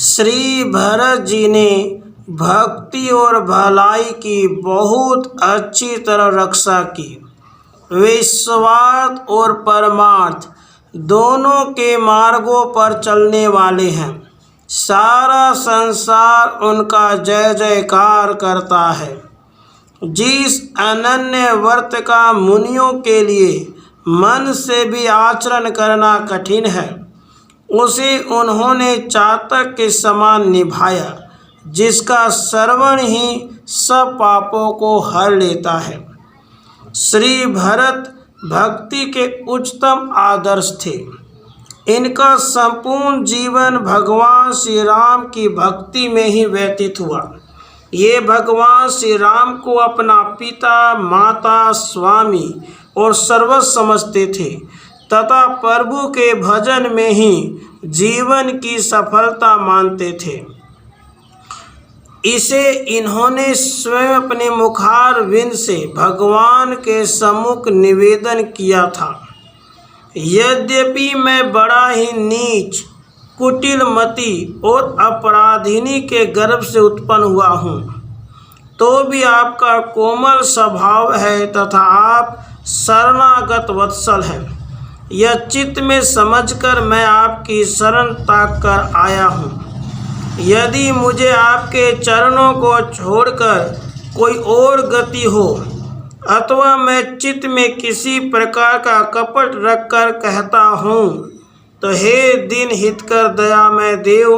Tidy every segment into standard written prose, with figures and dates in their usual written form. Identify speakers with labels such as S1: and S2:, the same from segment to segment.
S1: श्री भरत जी ने भक्ति और भलाई की बहुत अच्छी तरह रक्षा की। वे स्वार्थ और परमार्थ दोनों के मार्गों पर चलने वाले हैं। सारा संसार उनका जय जयकार करता है। जिस अनन्य व्रत का मुनियों के लिए मन से भी आचरण करना कठिन है, उसे उन्होंने चातक के समान निभाया, जिसका श्रवण ही सब पापों को हर लेता है। श्री भरत भक्ति के उच्चतम आदर्श थे। इनका संपूर्ण जीवन भगवान श्री राम की भक्ति में ही व्यतीत हुआ। ये भगवान श्री राम को अपना पिता, माता, स्वामी और सर्वस्व समझते थे तथा प्रभु के भजन में ही जीवन की सफलता मानते थे। इसे इन्होंने स्वयं अपने मुखारविंद से भगवान के सम्मुख निवेदन किया था। यद्यपि मैं बड़ा ही नीच, कुटिल मति और अपराधिनी के गर्भ से उत्पन्न हुआ हूँ, तो भी आपका कोमल स्वभाव है तथा आप शरणागत वत्सल हैं। यह चित्त में समझकर मैं आपकी शरण ताक कर आया हूँ। यदि मुझे आपके चरणों को छोड़कर कोई और गति हो अथवा मैं चित्त में किसी प्रकार का कपट रखकर कहता हूँ, तो हे दीन हितकर दयामय देव,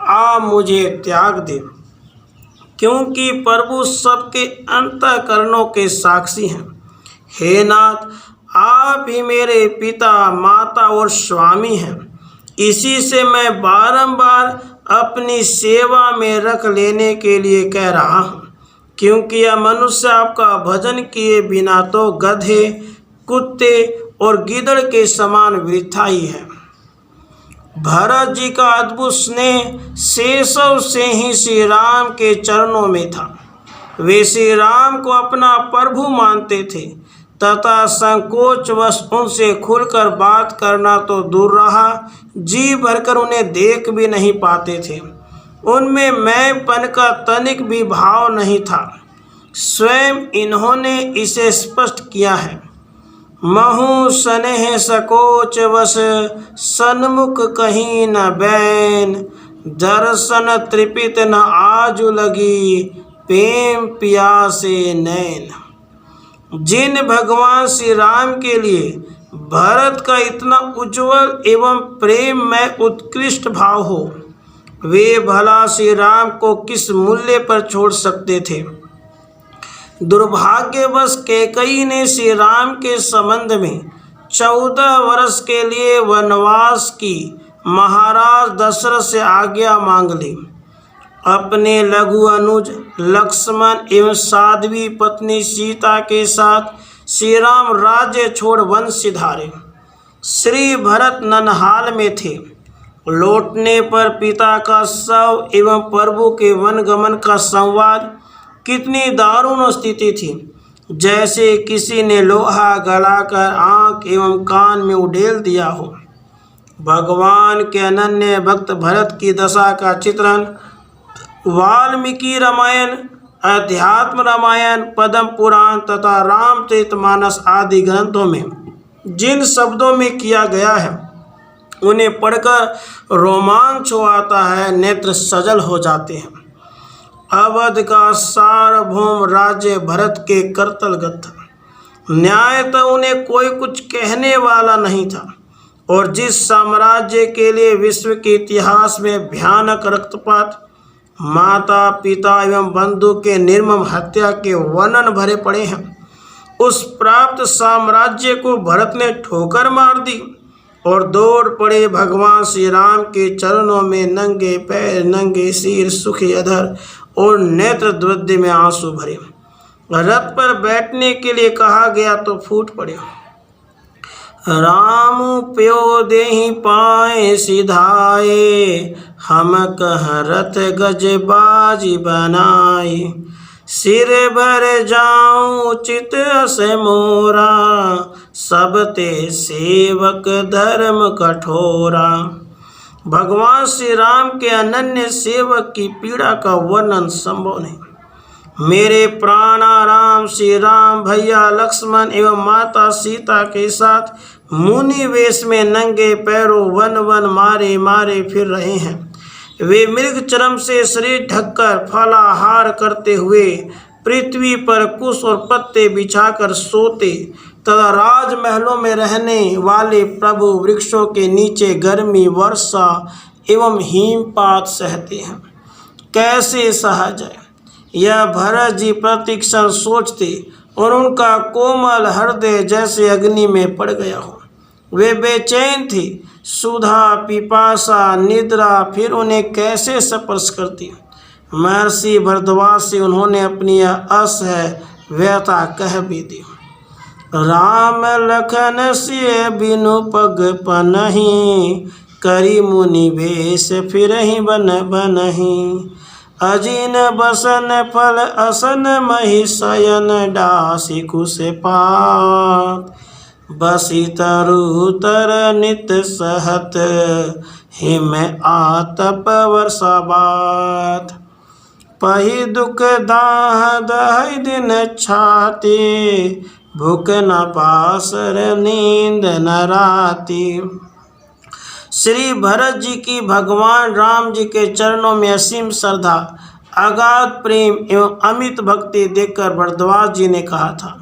S1: आप मुझे त्याग दे, क्योंकि प्रभु सबके अंतःकरणों के साक्षी हैं। हे नाथ, आप ही मेरे पिता, माता और स्वामी हैं। इसी से मैं बारंबार अपनी सेवा में रख लेने के लिए कह रहा हूँ, क्योंकि यह मनुष्य आपका भजन किए बिना तो गधे, कुत्ते और गिदड़ के समान वृथा ही है। भरत जी का अद्भुत स्नेह शैशव से ही श्री राम के चरणों में था। वे श्री राम को अपना प्रभु मानते थे तथा संकोचवश उनसे खुलकर बात करना तो दूर रहा, जी भरकर उन्हें देख भी नहीं पाते थे। उनमें मैंपन का तनिक भी भाव नहीं था। स्वयं इन्होंने इसे स्पष्ट किया है। महु स्नेह सकोच वश, सन्मुख कहीं न बैन, दर्शन तृपित न आजु लगी, प्रेम प्यासे नैन। जिन भगवान श्री राम के लिए भरत का इतना उज्ज्वल एवं प्रेम में उत्कृष्ट भाव हो, वे भला श्री राम को किस मूल्य पर छोड़ सकते थे। दुर्भाग्यवश कैकेयी ने श्री राम के संबंध में 14 वर्ष के लिए वनवास की महाराज दशरथ से आज्ञा मांग ली। अपने लघु अनुज लक्ष्मण एवं साध्वी पत्नी सीता के साथ श्री राम राज्य छोड़ वन सिधारे। श्री भरत ननहाल में थे। लौटने पर पिता का शव एवं प्रभु के वनगमन का संवाद कितनी दारुण स्थिति थी, जैसे किसी ने लोहा गलाकर आँख एवं कान में उड़ेल दिया हो। भगवान के अनन्य भक्त भरत की दशा का चित्रण वाल्मीकि रामायण, अध्यात्म रामायण, पद्म पुराण तथा रामचरितमानस आदि ग्रंथों में जिन शब्दों में किया गया है, उन्हें पढ़कर रोमांच हो आता है, नेत्र सजल हो जाते हैं। अवध का सार्वभौम राज्य भरत के करतलगत था। न्यायतः उन्हें कोई कुछ कहने वाला नहीं था, और जिस साम्राज्य के लिए विश्व के इतिहास में भयानक रक्तपात, माता पिता एवं बंधु के निर्मम हत्या के वर्णन भरे पड़े हैं, उस प्राप्त साम्राज्य को भरत ने ठोकर मार दी और दौड़ पड़े भगवान श्री राम के चरणों में, नंगे पैर, नंगे सिर, सुखी अधर और नेत्र द्वद्य में आंसू भरे। रथ पर बैठने के लिए कहा गया तो फूट पड़े। राम प्यो देहि पाए सिधाए, हम कह रथ गज बाजी बनाए, सिर भर जाऊं चित से मोरा, सब ते सेवक धर्म कठोरा। भगवान श्री राम के अनन्य सेवक की पीड़ा का वर्णन संभव नहीं। मेरे प्राणाराम श्री राम भैया लक्ष्मण एवं माता सीता के साथ मुनि वेश में नंगे पैरों वन वन मारे मारे फिर रहे हैं। वे मृग चर्म से शरीर ढककर फलाहार करते हुए पृथ्वी पर कुश और पत्ते बिछाकर सोते तथा राजमहलों में रहने वाले प्रभु वृक्षों के नीचे गर्मी वर्षा एवं हिमपात सहते हैं। कैसे सहा जाए यह भरत जी प्रतिक्षण सोचते और उनका कोमल हृदय जैसे अग्नि में पड़ गया हो। वे बेचैन थी, सुधा पिपासा निद्रा फिर उन्हें कैसे स्पर्श करती। महर्षि भरद्वाज से उन्होंने अपनी असह्य व्यथा कह भी दी। राम लखन से बिनु पग पनहि, करी मुनि वेश फिरहि बन बनहि। अजिन बसन फल असन महि शयन डासी कुश पात। बसी तरु तर नित सहत, हिम आतप वर्षा बात। पहि दुख दाह दहि दिन छाती, भूख न पासर नींद न राती। श्री भरत जी की भगवान राम जी के चरणों में असीम श्रद्धा, अगाध प्रेम एवं अमित भक्ति देखकर भरद्वाज जी ने कहा था,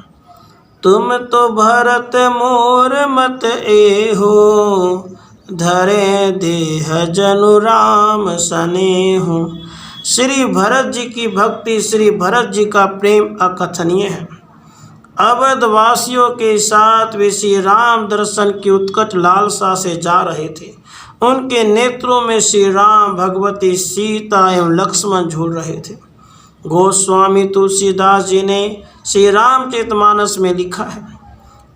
S1: तुम तो भरत मोर मत एहो, धरे देह जनु राम सनेहो। श्री भरत जी की भक्ति, श्री भरत जी का प्रेम अकथनीय है। अवधवासियों के साथ वे श्री राम दर्शन की उत्कट लालसा से जा रहे थे। उनके नेत्रों में श्री राम, भगवती सीता एवं लक्ष्मण झूल रहे थे। गोस्वामी तुलसीदास जी ने श्री रामचरितमानस में लिखा है,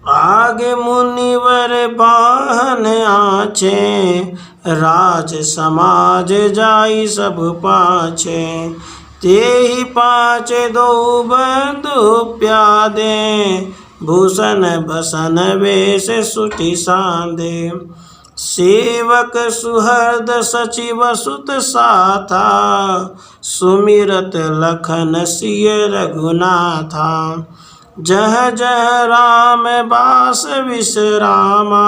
S1: आगे मुनिवर बाहन आछे, राज समाज जाई सब पाछे। तेहि पाछे दो बंधु प्यादे, भूषण भसन वेश सुटि साधे। सेवक सुहृद सचिव सुत साथा, सुमिरत लखन सिय रघुनाथा। जह जह राम बास विश्रामा,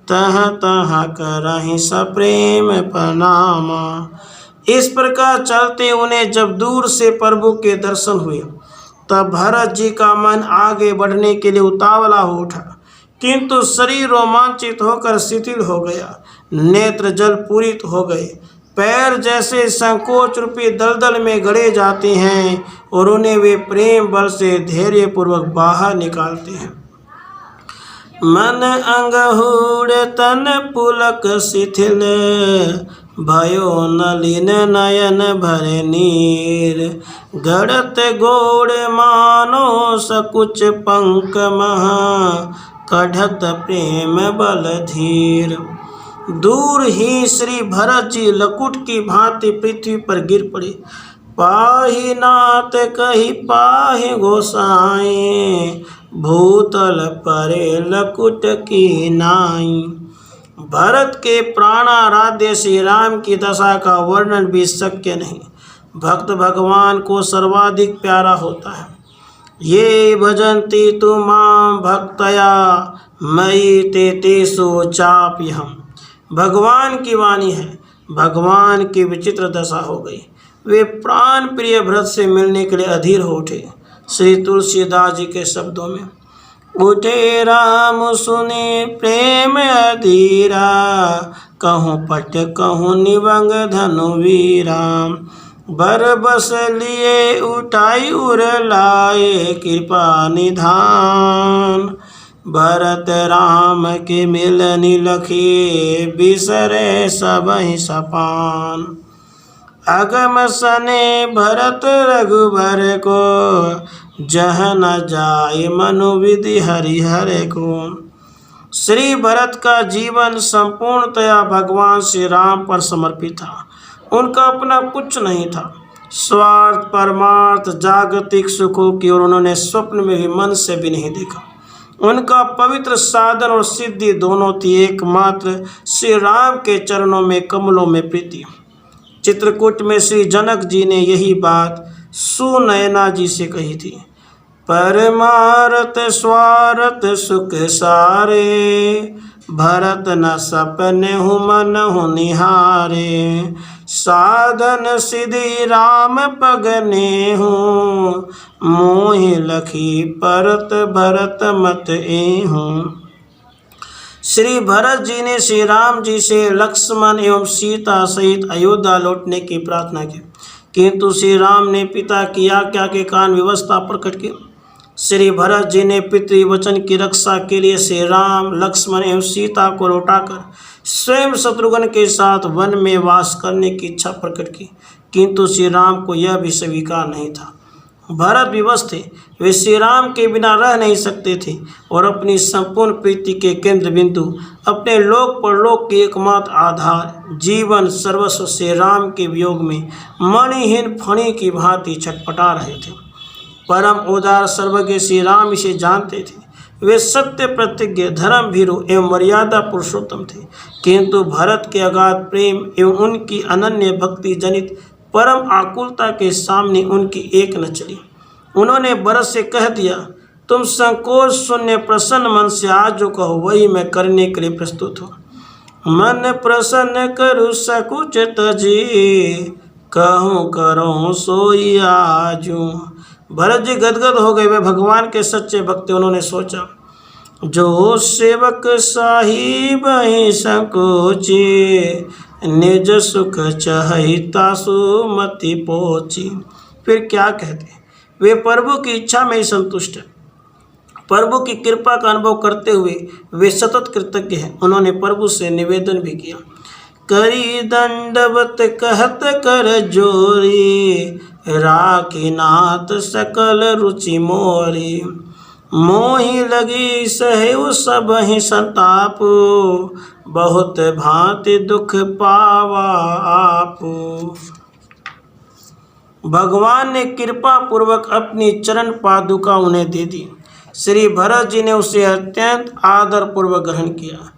S1: तह तह करहि सप्रेम प्रणामा। इस प्रकार चलते उन्हें जब दूर से प्रभु के दर्शन हुए, तब भरत जी का मन आगे बढ़ने के लिए उतावला हो उठा, किंतु शरीर रोमांचित होकर शिथिल हो गया, नेत्र जल पूरित हो गए, पैर जैसे संकोच रूपी दलदल में गड़े जाते हैं और उन्हें वे प्रेम बल से धैर्यपूर्वक बाहर निकालते हैं। मन अंगहूढ़ तन पुलक शिथिल, भयो नलिन नयन भरे नीर। गड़त गोड़ मानो सकुच पंक महा, कढ़त प्रेम बल धीर। दूर ही श्री भरत जी लकुट की भांति पृथ्वी पर गिर पड़े। पाहि नाथ कहि पाहि गोसाई, भूतल परे लकुट की नाई। भरत के प्राणाराध्य श्री राम की दशा का वर्णन भी शक्य नहीं। भक्त भगवान को सर्वाधिक प्यारा होता है। ये भजन्ति तु मां भक्तया, मयि ते तेषु चाप्यहम्। भगवान की वाणी है, भगवान की विचित्र दशा हो गई। वे प्राण प्रिय भरत से मिलने के लिए अधीर हो उठे। श्री तुलसीदास जी के शब्दों में, उठे राम सुने प्रेम अधीरा, कहूँ पट कहूँ निबंग धनु वीरा। बर बस लिए उठाई उर लाए, कृपा निधान। भरत राम के मिलनि लखी, बिसरे सबहि सपान। अगम सने भरत रघुबर को, जह न जाय मनु विधि हरिहर को। श्री भरत का जीवन संपूर्णतया भगवान श्री राम पर समर्पित था। उनका अपना कुछ नहीं था। स्वार्थ परमार्थ जागतिक सुखों की ओर उन्होंने स्वप्न में भी मन से भी नहीं देखा। उनका पवित्र साधन और सिद्धि दोनों थी। एकमात्र श्री राम के चरणों में कमलों में प्रीति। चित्रकूट में श्री जनक जी ने यही बात सुनयना जी से कही थी। परमारथ स्वारथ सुख सारे, भरत न सपने हूँ मन हूँ निहारे। साधन सिद्धि राम पगने हूँ, मोहि लखी परत भरत मत एहूँ। श्री भरत जी ने श्री राम जी से लक्ष्मण एवं सीता सहित अयोध्या लौटने की प्रार्थना की, किंतु श्री राम ने पिता की आज्ञा के कारण व्यवस्था प्रकट की। श्री भरत जी ने पितृवचन की रक्षा के लिए श्री राम, लक्ष्मण एवं सीता को लौटाकर स्वयं शत्रुघ्न के साथ वन में वास करने की इच्छा प्रकट की, किंतु श्री राम को यह भी स्वीकार नहीं था। भरत विवश थे, वे श्री राम के बिना रह नहीं सकते थे और अपनी संपूर्ण प्रीति के केंद्र बिंदु, अपने लोक परलोक के एकमात्र आधार, जीवन सर्वस्व श्री राम के वियोग में मणिहीन फणी की भांति छटपटा रहे थे। परम उदार सर्वज्ञ श्री राम इसे जानते थे। वे सत्य प्रतिज्ञ, धर्म भीरु एवं मर्यादा पुरुषोत्तम थे, किंतु भरत के अगाध प्रेम एवं उनकी अनन्य भक्ति जनित परम आकुलता के सामने उनकी एक न चली। उन्होंने भरत से कह दिया, तुम संकोच शून्य प्रसन्न मन से आज जो कहो वही मैं करने के लिए प्रस्तुत हूँ। मन प्रसन्न करु सकुच तजी, कहूँ करो सोई आजू। भरत जी गदगद हो गए। वे भगवान के सच्चे भक्त। उन्होंने सोचा, जो सेवक साहिब ही संकोची, निज सुख चहिता सुमति पोची। फिर क्या कहते, वे प्रभु की इच्छा में ही संतुष्ट हैं। प्रभु की कृपा का अनुभव करते हुए वे सतत कृतज्ञ हैं। उन्होंने प्रभु से निवेदन भी किया, करी दंडवत कहत कर जोरी, राखी नाथ सकल रुचि मोरी। मोहि लगी सहु सब ही संताप, बहुत भांति दुख पावा आपू। भगवान ने कृपा पूर्वक अपनी चरण पादुका उन्हें दे दी। श्री भरत जी ने उसे अत्यंत आदर पूर्वक ग्रहण किया।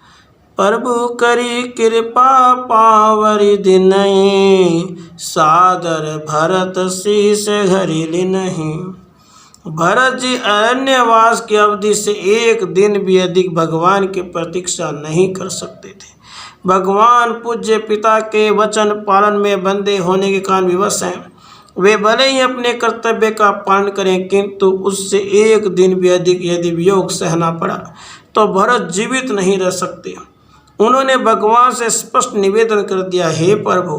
S1: प्रभु करी कृपा पावरी दिनहि, सादर भरत शीस घरी लिनहि। भरत जी अरण्यवास की अवधि से एक दिन भी अधिक भगवान की प्रतीक्षा नहीं कर सकते थे। भगवान पूज्य पिता के वचन पालन में बंधे होने के कारण विवश हैं। वे भले ही अपने कर्तव्य का पालन करें, किंतु उससे एक दिन भी अधिक यदि वियोग सहना पड़ा तो भरत जीवित नहीं रह सकते। उन्होंने भगवान से स्पष्ट निवेदन कर दिया, हे प्रभु,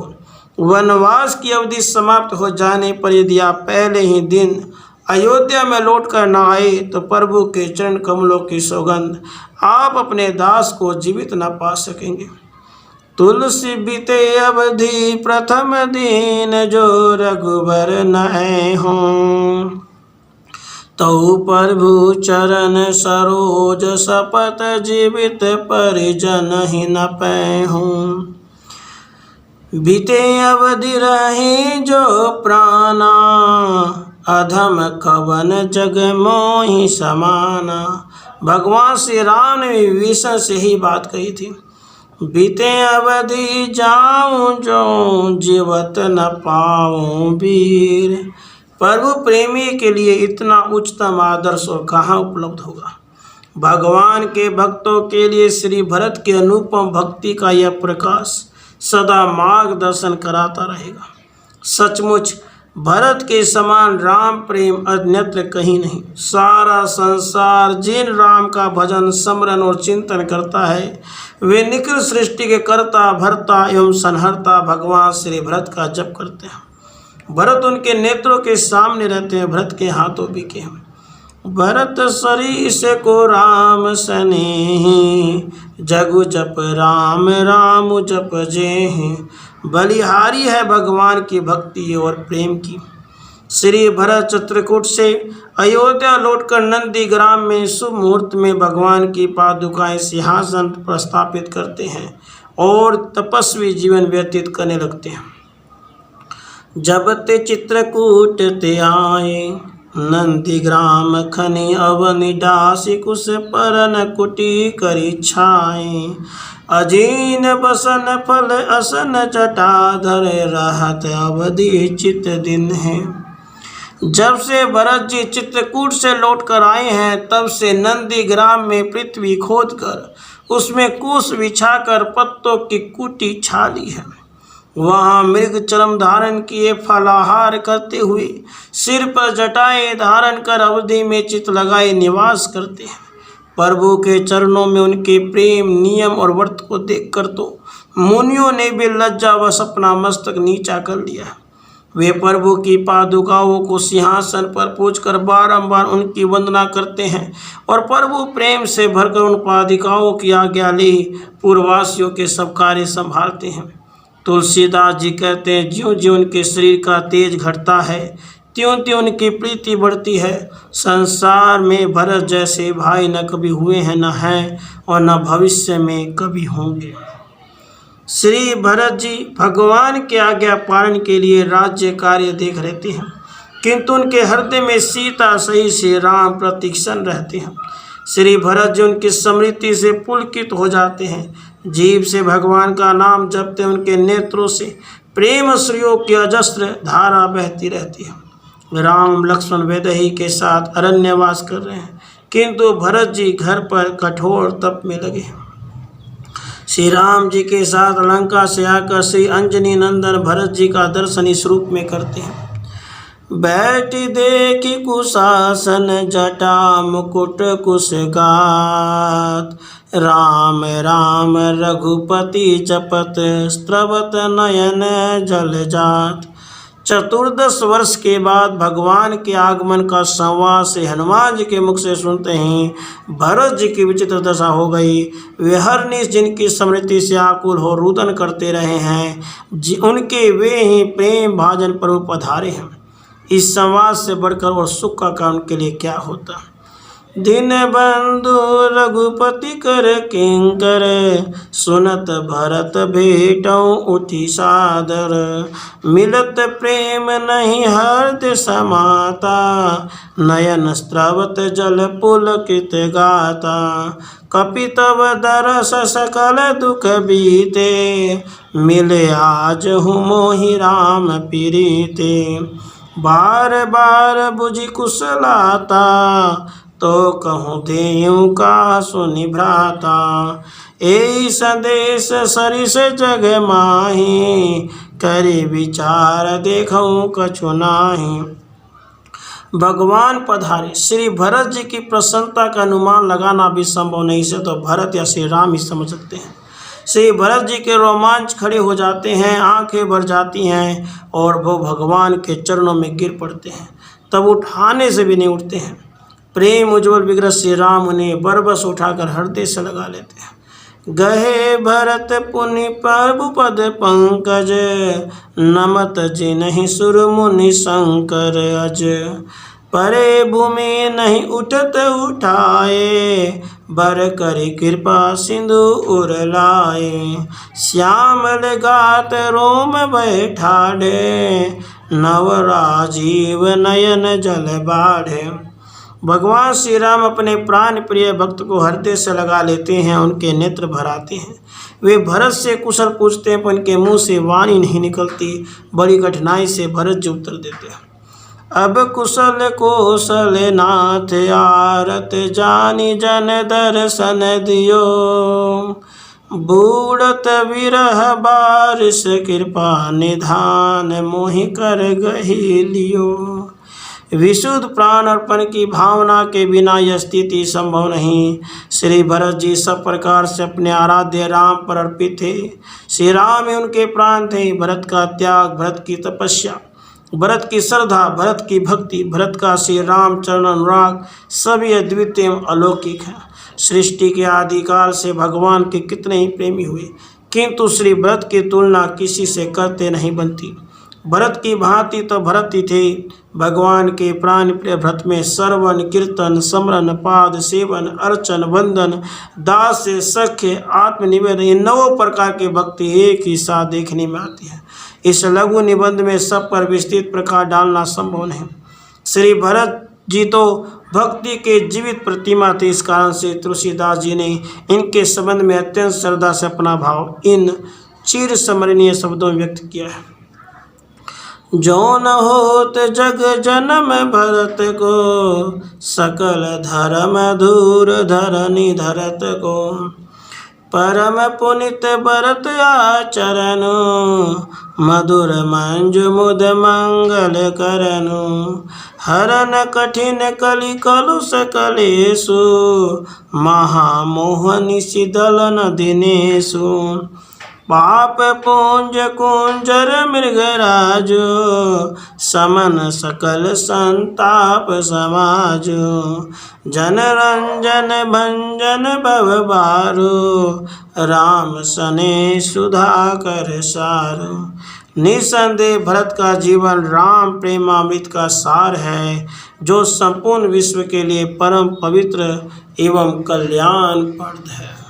S1: वनवास की अवधि समाप्त हो जाने पर यदि आप पहले ही दिन अयोध्या में लौट कर न आए तो प्रभु के चरण कमलों की सौगंध आप अपने दास को जीवित न पा सकेंगे। तुलसी बीते अवधि प्रथम दिन, जो रघुबर नए हों, तो प्रभु चरण सरोज सपत जीवित परिजन ही न पैहूँ। बीते अवधि रहे जो प्राणा, अधम कवन जग मोहि समाना। भगवान श्री राम ने विभीषण से ही बात कही थी, बीते अवधि जाऊं जो जीवत न पाऊं वीर। प्रभु प्रेमी के लिए इतना उच्चतम आदर्श और कहाँ उपलब्ध होगा। भगवान के भक्तों के लिए श्री भरत के अनुपम भक्ति का यह प्रकाश सदा मार्गदर्शन कराता रहेगा। सचमुच भरत के समान राम प्रेम अन्यत्र कहीं नहीं। सारा संसार जिन राम का भजन, स्मरण और चिंतन करता है, वे निखिल सृष्टि के कर्ता, भरता एवं संहर्ता भगवान श्री भरत का जप करते हैं। भरत उनके नेत्रों के सामने रहते हैं, भरत के हाथों भी के हैं। भरत सरीस को राम सनेहि, जगु जप राम राम जप जेहि। बलिहारी है भगवान की भक्ति और प्रेम की। श्री भरत चित्रकूट से अयोध्या लौटकर नंदीग्राम में शुभ मुहूर्त में भगवान की पादुकाएं सिंहासन पर स्थापित करते हैं और तपस्वी जीवन व्यतीत करने लगते हैं। जब ते चित्रकूट ते आए, नंदीग्राम खनि अवनि डासी कुश परन कुटी करी छाए। अजीन बसन फल असन जटाधर रहत अवधि चित दिन है। जब से भरत जी चित्रकूट से लौट कर आए हैं तब से नंदीग्राम में पृथ्वी खोदकर उसमें कुश बिछाकर पत्तों की कुटी छा ली है। वहाँ मृग चरम धारण किए फलाहार करते हुए सिर पर जटाएं धारण कर अवधि में चित लगाए निवास करते हैं। प्रभु के चरणों में उनके प्रेम नियम और व्रत को देखकर तो मुनियों ने भी लज्जावश अपना मस्तक नीचा कर लिया। वे प्रभु की पादुकाओं को सिंहासन पर पूजकर बारंबार उनकी वंदना करते हैं और प्रभु प्रेम से भरकर उन पादुकाओं की आज्ञा ले पूर्ववासियों के सब कार्य संभालते हैं। तुलसीदास जी कहते हैं, ज्यों ज्यों उनके शरीर का तेज घटता है त्यों त्यों उनकी प्रीति बढ़ती है। संसार में भरत जैसे भाई न कभी हुए हैं, न हैं और न भविष्य में कभी होंगे। श्री भरत जी भगवान के आज्ञा पालन के लिए राज्य कार्य देख रहते हैं, किंतु उनके हृदय में सीता सही से राम प्रतीक्षण रहते हैं। श्री भरत जी उनकी स्मृति से पुलकित हो जाते हैं। जीभ से भगवान का नाम जपते उनके नेत्रों से प्रेम श्रियों की अजस्त्र धारा बहती रहती है। राम लक्ष्मण वैदेही के साथ अरण्यवास कर रहे हैं, किंतु भरत जी घर पर कठोर तप में लगे हैं। श्री राम जी के साथ लंका से आकर श्री अंजनी नंदन भरत जी का दर्शन इस रूप में करते हैं। बैठी देखी कुशासन जटा मुकुट कुशगात, राम राम रघुपति जपत स्त्रवत नयन जल जात। 14 वर्ष के बाद भगवान के आगमन का संवाद से हनुमान जी के मुख से सुनते ही भरत जी की विचित्र दशा हो गई। वे हर निश जिनकी स्मृति से आकुल हो रुदन करते रहे हैं, उनके वे ही प्रेम भाजन प्रभु पधारे हैं। इस संवाद से बढ़कर और सुख का कारण के लिए क्या होता। दिन बंधु रघुपति कर किंकर, सुनत भरत भेटौं उठी सादर। मिलत प्रेम नहीं हृदय समाता, नयन स्त्रवत जल पुलकित गाता। कपि तव दरस सकल दुख बीते, मिले आज हूँ मोहि राम प्रीते। बार बार बुझि कुशलाता, तो कहूँ देयूँ का सुनि भ्राता। एहि संदेश सरिस जग माही, करि विचार देखूँ कछु नाही। भगवान पधारे। श्री भरत जी की प्रसन्नता का अनुमान लगाना भी संभव नहीं से तो भरत या श्री राम ही समझ सकते हैं। श्री भरत जी के रोमांच खड़े हो जाते हैं, आंखें भर जाती हैं और वो भगवान के चरणों में गिर पड़ते हैं, तब उठाने से भी नहीं उठते हैं। प्रेम उज्ज्वल विग्रह श्री राम उन्हें बरबस उठाकर हृदय से लगा लेते हैं। गहे भरत पुनि प्रभु पद पंकज, नमत जिन्हि सुर मुनि शंकर अज। परे भूमि नहीं उठत उठाए, बर करि कृपा सिंधु उर लाए। श्यामल गात रोम बैठाड़े, नव राजीव नयन जल बाढ़े। भगवान श्री राम अपने प्राण प्रिय भक्त को हृदय से लगा लेते हैं, उनके नेत्र भर आते हैं। वे भरत से कुशल पूछते हैं पर उनके मुंह से वाणी नहीं निकलती। बड़ी कठिनाई से भरत जी उत्तर देते हैं। अब कुशल कौशल नाथ आरत, जानी जन दर्शन दियो। बूढ़त विरह बारिश कृपा निधान, मोहि कर गही लियो। विशुद्ध प्राण अर्पण की भावना के बिना यह स्थिति संभव नहीं। श्री भरत जी सब प्रकार से अपने आराध्य राम पर अर्पित थे। श्री राम ही उनके प्राण थे। भरत का त्याग, भरत की तपस्या, भरत की श्रद्धा, भरत की भक्ति, भरत का श्री राम चरण अनुराग सभी अद्वितीय अलौकिक हैं। सृष्टि के आदिकाल से भगवान के कितने ही प्रेमी हुए, किंतु श्री भरत की तुलना किसी से करते नहीं बनती। भरत की भांति तो भरत ही थे। भगवान के प्राण प्रिय भरत में श्रवण कीर्तन स्मरण पाद सेवन अर्चन वंदन दास सख्य आत्मनिवेदन ये 9 प्रकार के भक्ति एक ही साथ देखने में आती है। इस लघु निबंध में सब पर विस्तृत प्रकाश डालना संभव नहीं। श्री भरत जी तो भक्ति के जीवित प्रतिमा थे। इस कारण से तुलसीदास जी ने इनके संबंध में अत्यंत श्रद्धा से अपना भाव इन चिर स्मरणीय शब्दों में व्यक्त किया है। जो न होत जग जन्म भरत को, सकल धर्म धूर धरनी धरत को। परम पुनित भरत आचरनु, मधुर मंजु मुद मंगल करनु। हरन कठिन कलि कलुष कलेषु, महामोहनि शीतलन दिनेषु। पाप पुंज कुंजर मृगराजु, समन सकल संताप समाजु। जन रंजन भंजन भव बारु, राम सने सुधाकर सारु। निसंदेह भरत का जीवन राम प्रेमामृत का सार है, जो संपूर्ण विश्व के लिए परम पवित्र एवं कल्याणप्रद है।